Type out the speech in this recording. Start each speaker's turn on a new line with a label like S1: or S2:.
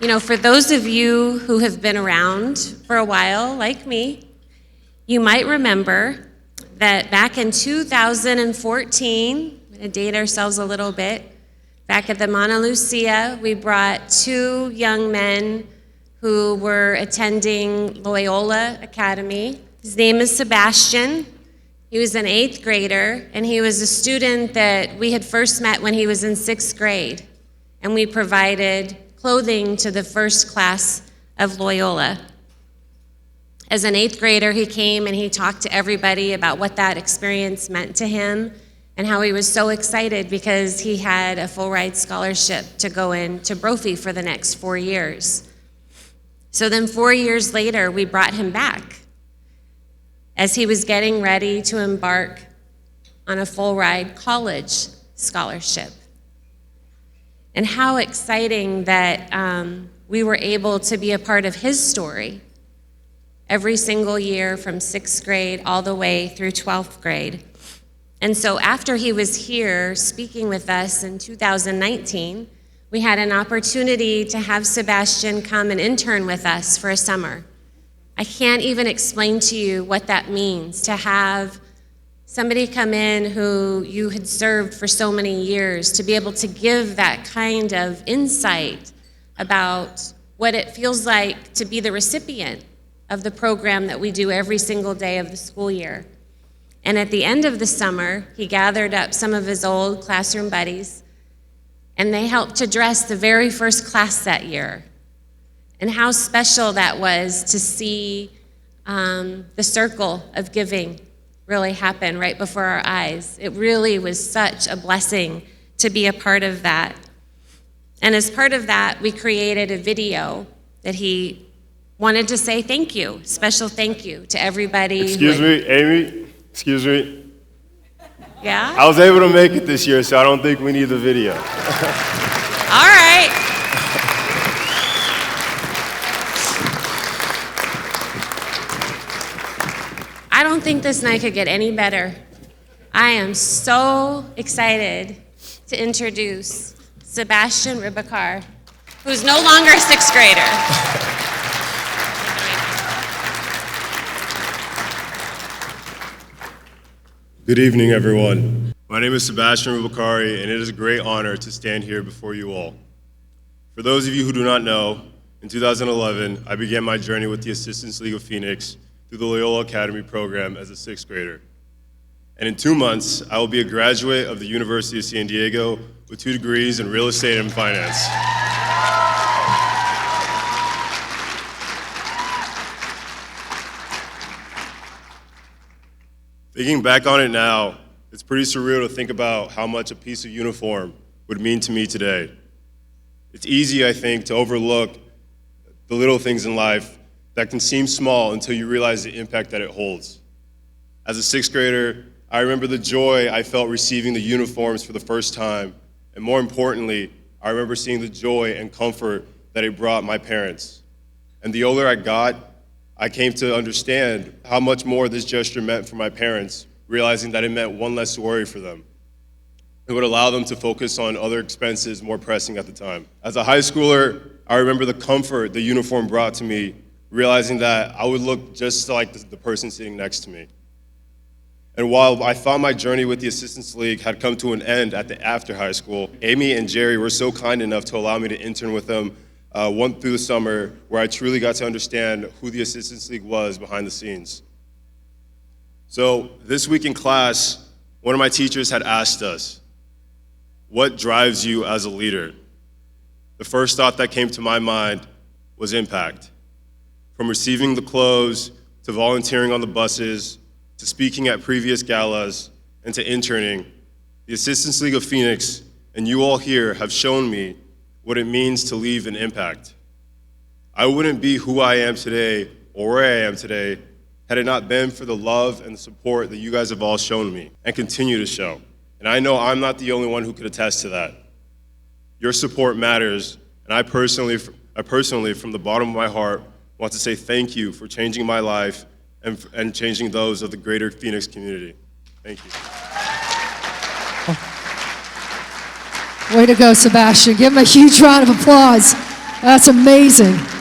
S1: You know, for those of you who have been around for a while, like me, you might remember that back in 2014, I'm going to date ourselves a little bit, back at the Mauna Lucia, we brought two young men who were attending Loyola Academy. His name is Sebastian. He was an 8th grader, and he was a student that we had first met when he was in 6th grade, and we provided clothing to the first class of Loyola. As an 8th grader, he came and he talked to everybody about what that experience meant to him and how he was so excited because he had a full ride scholarship to go into Brophy for the next 4 years. So then 4 years later, we brought him back as he was getting ready to embark on a full ride college scholarship. And how exciting that we were able to be a part of his story every single year from 6th grade all the way through 12th grade. And so after he was here speaking with us in 2019, we had an opportunity to have Sebastian come and intern with us for a summer. I can't even explain to you what that means to have somebody come in who you had served for so many years, to be able to give that kind of insight about what it feels like to be the recipient of the program that we do every single day of the school year. And at the end of the summer, he gathered up some of his old classroom buddies, and they helped to dress the very first class that year. And how special that was to see the circle of giving really happen right before our eyes. It really was such a blessing to be a part of that. And as part of that, we created a video that he wanted to say thank you, special thank you to everybody.
S2: Excuse me, Amy, excuse me.
S1: Yeah?
S2: I was able to make it this year, so I don't think we need the video.
S1: All right. I don't think this night could get any better. I am so excited to introduce Sebastian Ribakar, who's no longer a 6th grader.
S2: Good evening, everyone. My name is Sebastian Rubakari, and it is a great honor to stand here before you all. For those of you who do not know, in 2011, I began my journey with the Assistance League of Phoenix through the Loyola Academy program as a 6th grader. And in 2 months, I will be a graduate of the University of San Diego with 2 degrees in real estate and finance. Thinking back on it now, it's pretty surreal to think about how much a piece of uniform would mean to me today. It's easy, I think, to overlook the little things in life that can seem small until you realize the impact that it holds. As a 6th grader, I remember the joy I felt receiving the uniforms for the first time, and more importantly, I remember seeing the joy and comfort that it brought my parents. And the older I got, I came to understand how much more this gesture meant for my parents, realizing that it meant one less worry for them. It would allow them to focus on other expenses more pressing at the time. As a high schooler, I remember the comfort the uniform brought to me, realizing that I would look just like the person sitting next to me. And while I thought my journey with the Assistance League had come to an end after high school, Amy and Jerry were so kind enough to allow me to intern with them through the summer, where I truly got to understand who the Assistance League was behind the scenes. So this week in class, one of my teachers had asked us, what drives you as a leader? The first thought that came to my mind was impact. From receiving the clothes, to volunteering on the buses, to speaking at previous galas, and to interning, the Assistance League of Phoenix and you all here have shown me what it means to leave an impact. I wouldn't be who I am today or where I am today had it not been for the love and the support that you guys have all shown me and continue to show. And I know I'm not the only one who could attest to that. Your support matters, and I personally, from the bottom of my heart, want to say thank you for changing my life and changing those of the greater Phoenix community. Thank you.
S3: Way to go, Sebastian. Give him a huge round of applause. That's amazing.